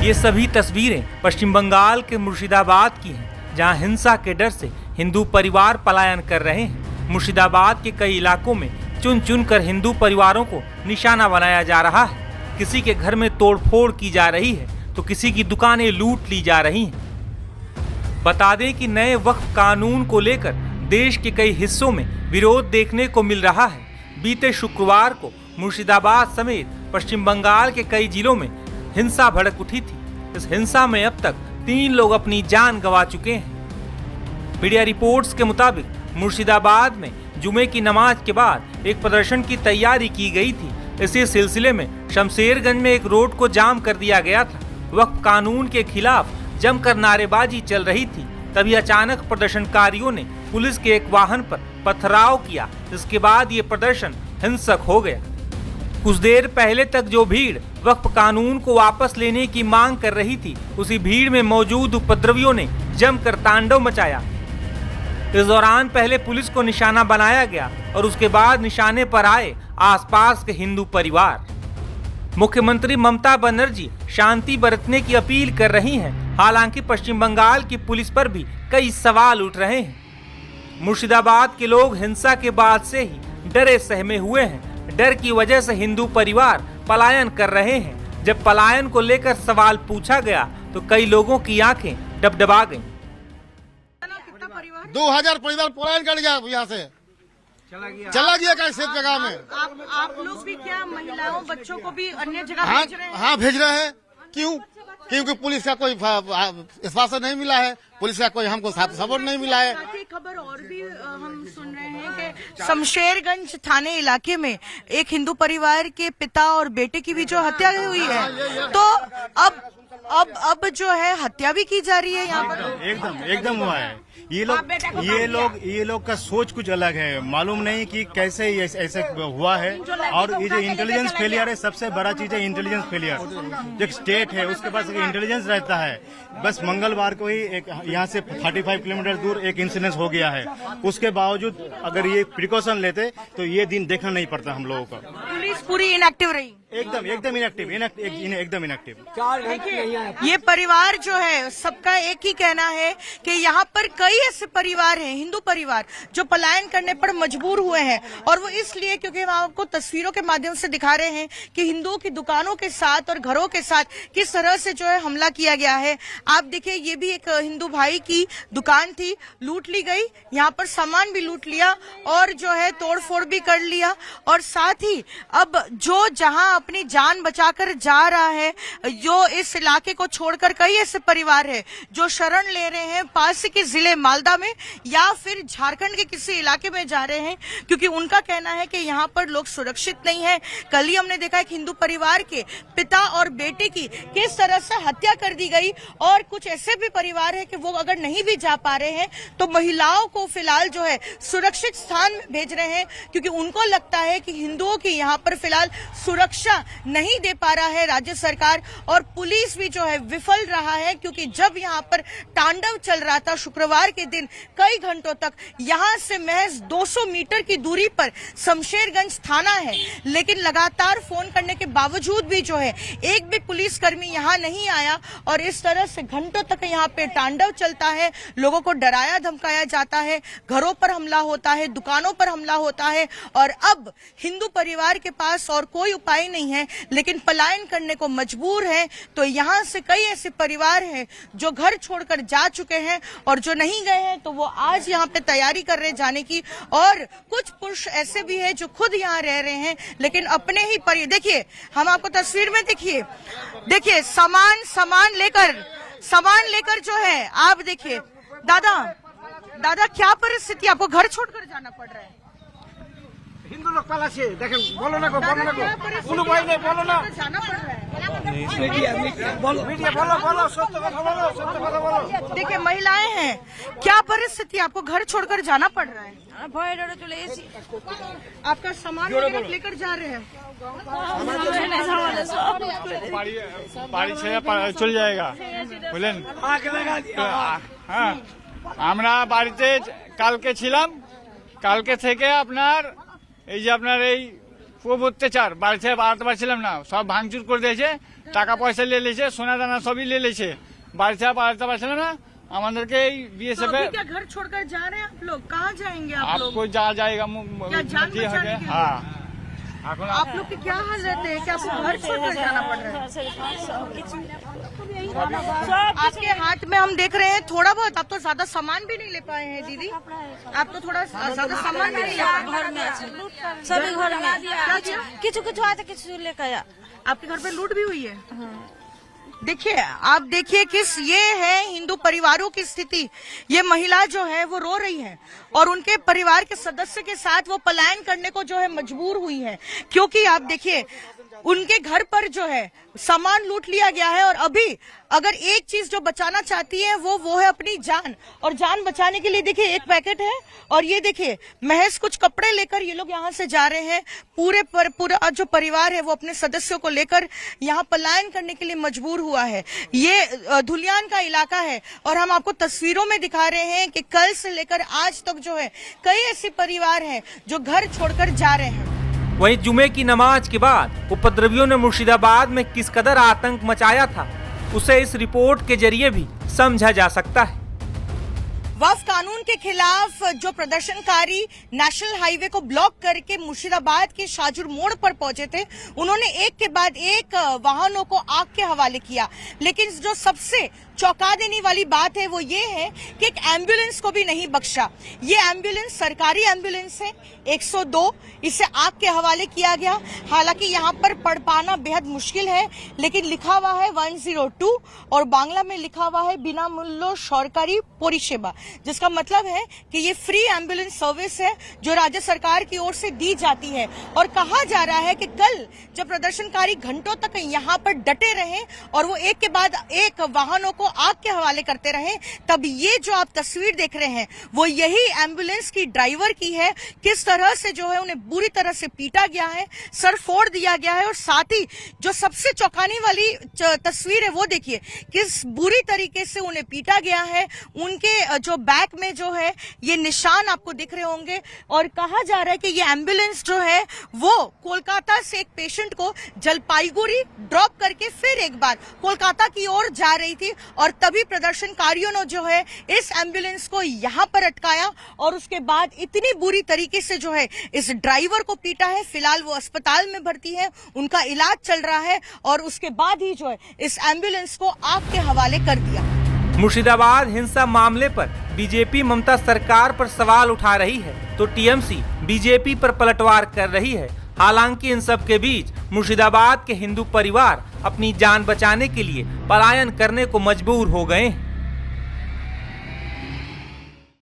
ये सभी तस्वीरें पश्चिम बंगाल के मुर्शिदाबाद की हैं, जहां हिंसा के डर से हिंदू परिवार पलायन कर रहे हैं। मुर्शिदाबाद के कई इलाकों में चुन चुन कर हिंदू परिवारों को निशाना बनाया जा रहा है। किसी के घर में तोड़फोड़ की जा रही है तो किसी की दुकानें लूट ली जा रही हैं। बता दें कि नए वक्फ कानून को लेकर देश के कई हिस्सों में विरोध देखने को मिल रहा है। बीते शुक्रवार को मुर्शिदाबाद समेत पश्चिम बंगाल के कई जिलों में हिंसा भड़क उठी थी। इस हिंसा में अब तक 3 लोग अपनी जान गंवा चुके हैं। मीडिया रिपोर्ट्स के मुताबिक मुर्शिदाबाद में जुमे की नमाज के बाद एक प्रदर्शन की तैयारी की गई थी। इसी सिलसिले में शमशेरगंज में एक रोड को जाम कर दिया गया था। वक्फ कानून के खिलाफ जमकर नारेबाजी चल रही थी। तभी अचानक प्रदर्शनकारियों ने पुलिस के एक वाहन पर पथराव किया। इसके बाद ये प्रदर्शन हिंसक हो गया। कुछ देर पहले तक जो भीड़ वक्फ कानून को वापस लेने की मांग कर रही थी, उसी भीड़ में मौजूद उपद्रवियों ने जमकर तांडव मचाया। इस दौरान पहले पुलिस को निशाना बनाया गया और उसके बाद निशाने पर आए आसपास के हिंदू परिवार। मुख्यमंत्री ममता बनर्जी शांति बरतने की अपील कर रही हैं। हालांकि पश्चिम बंगाल की पुलिस पर भी कई सवाल उठ रहे हैं। मुर्शिदाबाद के लोग हिंसा के बाद से ही डरे सहमे हुए हैं। डर की वजह से हिंदू परिवार पलायन कर रहे हैं। जब पलायन को लेकर सवाल पूछा गया तो कई लोगों की आंखें डबडबा गईं। 2000 परिवार पलायन कर गया, यहाँ से चला गया कैसे जगह में। आप लोग भी क्या महिलाओं बच्चों को भी अन्य जगह भेज रहे हैं? हाँ भेज रहे हैं। क्यों? क्योंकि पुलिस का कोई आश्वासन नहीं मिला है, पुलिस का कोई हमको सपोर्ट नहीं मिला है। खबर और भी हम सुन रहे हैं कि शमशेरगंज थाने इलाके में एक हिंदू परिवार के पिता और बेटे की भी जो हत्या हुई है, तो अब जो है हत्या भी की जा रही है यहाँ पर। एकदम हुआ है। ये लोग का सोच कुछ अलग है। मालूम नहीं कि कैसे ऐसे हुआ है। और ये जो इंटेलिजेंस फेलियर है, सबसे बड़ा चीज है इंटेलिजेंस फेलियर। जो स्टेट है उसके पास इंटेलिजेंस रहता है। बस मंगलवार को ही एक यहाँ से 35 किलोमीटर दूर एक इंसिडेंट हो गया है। उसके बावजूद अगर ये प्रिकॉशन लेते तो ये दिन देखना नहीं पड़ता हम लोगों का। पुलिस पूरी इनएक्टिव रही। एकदम इनएक्टिव। ये परिवार जो है, सबका एक ही कहना है कि यहाँ पर कई ऐसे परिवार हैं, हिंदू परिवार, जो पलायन करने पर मजबूर हुए हैं। और वो इसलिए क्योंकि हम आपको तस्वीरों के माध्यम से दिखा रहे हैं कि हिंदुओं की दुकानों के साथ और घरों के साथ किस तरह से जो है हमला किया गया है। आप देखिए, ये भी एक हिंदू भाई की दुकान थी, लूट ली गई। यहाँ पर सामान भी लूट लिया और जो है तोड़फोड़ भी कर लिया। और साथ ही अब जो जहां अपनी जान बचाकर जा रहा है, जो इस इलाके को छोड़कर कई ऐसे परिवार है जो शरण ले रहे हैं पास के जिले मालदा में या फिर झारखंड के किसी इलाके में जा रहे हैं, क्योंकि उनका कहना है कि यहाँ पर लोग सुरक्षित नहीं है। कल ही हमने देखा एक हिंदू परिवार के पिता और बेटे की किस तरह से हत्या कर दी गई। और कुछ ऐसे भी परिवार है कि वो अगर नहीं भी जा पा रहे हैं तो महिलाओं को फिलहाल जो है सुरक्षित स्थान में भेज रहे हैं, क्योंकि उनको लगता है कि हिंदुओं की यहाँ पर फिलहाल सुरक्षा नहीं दे पा रहा है राज्य सरकार। और पुलिस भी जो है विफल रहा है, क्योंकि जब यहाँ पर तांडव चल रहा था शुक्रवार के दिन, कई घंटों तक यहाँ से महज 200 मीटर की दूरी पर शमशेरगंज थाना है, लेकिन लगातार फोन करने के बावजूद भी जो है एक भी पुलिसकर्मी यहाँ नहीं आया। और इस तरह से घंटों तक यहाँ पे तांडव चलता है। लोगों को डराया धमकाया जाता है, घरों पर हमला होता है, दुकानों पर हमला होता है। और अब हिंदू परिवार के पास और कोई उपाय नहीं है, लेकिन पलायन करने को मजबूर है। तो यहाँ से कई ऐसे परिवार हैं जो घर छोड़कर जा चुके हैं और जो नहीं गए हैं तो वो आज यहाँ पे तैयारी कर रहे जाने की। और कुछ पुरुष ऐसे भी हैं जो खुद यहाँ रह रहे हैं, लेकिन अपने ही देखिए, हम आपको तस्वीर में देखिए सामान लेकर जो है, आप देखिए। दादा क्या परिस्थिति, आपको घर छोड़कर जाना पड़ रहा है? हिंदू लोग पालाचे देखें, बोलो ना बोलो ना जाना पड़ रहा है। बोलो सत्य कथा बोलो। देखिए, महिलाएं हैं, क्या परिस्थिति, आपको घर छोड़कर जाना पड़ रहा है? आपका सामान लेकर जा रहे हैं? বাড়ি ছেড়ে চলে যায়গা বুঝলেন। হ্যাঁ, আমরা বাড়িতে কালকে ছিলাম। কালকে থেকে আপনার এই যে আপনার এই খুব অত্যাচার বাড়ছে, বাড়াতে পারছিলাম না, সব ভাঙচুর করে দিয়েছে, টাকা পয়সা নিয়ে লেছে, সোনা দানা সবই নিয়ে লেছে, বাড়াতে পারছিলাম না। আমাদেরকে এই বিএসএফ तो अभी क्या घर छोड़कर जा रहे हैं आप लोग? कहाँ जाएंगे आप लोग? आपको जा जाएगा क्या जान जी बचाने है के लिए? हाँ। এখন आप लोग की क्या हालत है कि आपको घर छोड़कर जाना पड़ रहा है? आपके हाथ में हम देख रहे हैं थोड़ा बहुत, आप तो ज्यादा सामान भी नहीं ले पाए हैं दीदी, आप तो थोड़ा ज्यादा सामान भी नहीं ले पाए। घर में আছে सभी घर में क्या किया? কিছু কিছু আছে কিছু लेकर आया। आपके घर पे लूट भी हुई है? देखिए, आप देखिए किस ये है हिंदू परिवारों की स्थिति। ये महिला जो है वो रो रही है और उनके परिवार के सदस्य के साथ वो पलायन करने को जो है मजबूर हुई है, क्योंकि आप देखिए उनके घर पर जो है सामान लूट लिया गया है और अभी अगर एक चीज जो बचाना चाहती है वो है अपनी जान, और जान बचाने के लिए देखिए एक पैकेट है और ये देखिए महज कुछ कपड़े लेकर ये लोग यहाँ से जा रहे हैं। पूरा जो परिवार है वो अपने सदस्यों को लेकर यहाँ पलायन करने के लिए मजबूर हुआ है। ये धुलियान का इलाका है और हम आपको तस्वीरों में दिखा रहे हैं कि कल से लेकर आज तक जो है कई ऐसे परिवार हैं जो घर छोड़कर जा रहे हैं। वहीं जुमे की नमाज के बाद उपद्रवियों ने मुर्शिदाबाद में किस कदर आतंक मचाया था उसे इस रिपोर्ट के जरिए भी समझा जा सकता है। वक्फ कानून के खिलाफ जो प्रदर्शनकारी नेशनल हाईवे को ब्लॉक करके मुर्शिदाबाद के शाहजूर मोड़ पर पहुंचे थे, उन्होंने एक के बाद एक वाहनों को आग के हवाले किया। लेकिन जो सबसे चौंका देने वाली बात है वो ये है कि एक एम्बुलेंस को भी नहीं बख्शा। ये एम्बुलेंस सरकारी एम्बुलेंस है 102, इसे आग के हवाले किया गया। हालांकि यहाँ पर पढ़ पाना बेहद मुश्किल है, लेकिन लिखा हुआ है 102 और बांग्ला में लिखा हुआ है बिना मूल्य सरकारी परिसेवा, जिसका मतलब है कि ये फ्री एम्बुलेंस सर्विस है जो राज्य सरकार की ओर से दी जाती है। और कहा जा रहा है कि कल जब प्रदर्शनकारी घंटों तक यहाँ पर डटे रहे और वो एक के बाद एक वाहनों को आग के हवाले करते रहे, तब ये जो आप तस्वीर देख रहे हैं वो यही एम्बुलेंस की ड्राइवर की है। किस तरह से जो है उन्हें बुरी तरह से पीटा गया है, सर फोड़ दिया गया है, और साथ ही जो सबसे चौंकाने वाली तस्वीर है वो देखिए किस बुरी तरीके से उन्हें पीटा गया है। उनके जो बैक में जो है ये निशान आपको दिख रहे होंगे और कहा जा रहा है कि ये एम्बुलेंस जो है वो कोलकाता से एक पेशेंट को जलपाईगुड़ी ड्रॉप करके फिर एक बार कोलकाता की ओर जा रही थी और तभी प्रदर्शनकारियों ने जो है इस एम्बुलेंस को यहाँ पर अटकाया और उसके बाद इतनी बुरी तरीके से जो है इस ड्राइवर को पीटा है। फिलहाल वो अस्पताल में भर्ती है, उनका इलाज चल रहा है और उसके बाद ही जो है इस एम्बुलेंस को आग के हवाले कर दिया। मुर्शिदाबाद हिंसा मामले पर बीजेपी ममता सरकार पर सवाल उठा रही है तो टीएमसी बीजेपी पर पलटवार कर रही है। हालांकि इन सब के बीच मुर्शिदाबाद के हिंदू परिवार अपनी जान बचाने के लिए पलायन करने को मजबूर हो गए हैं।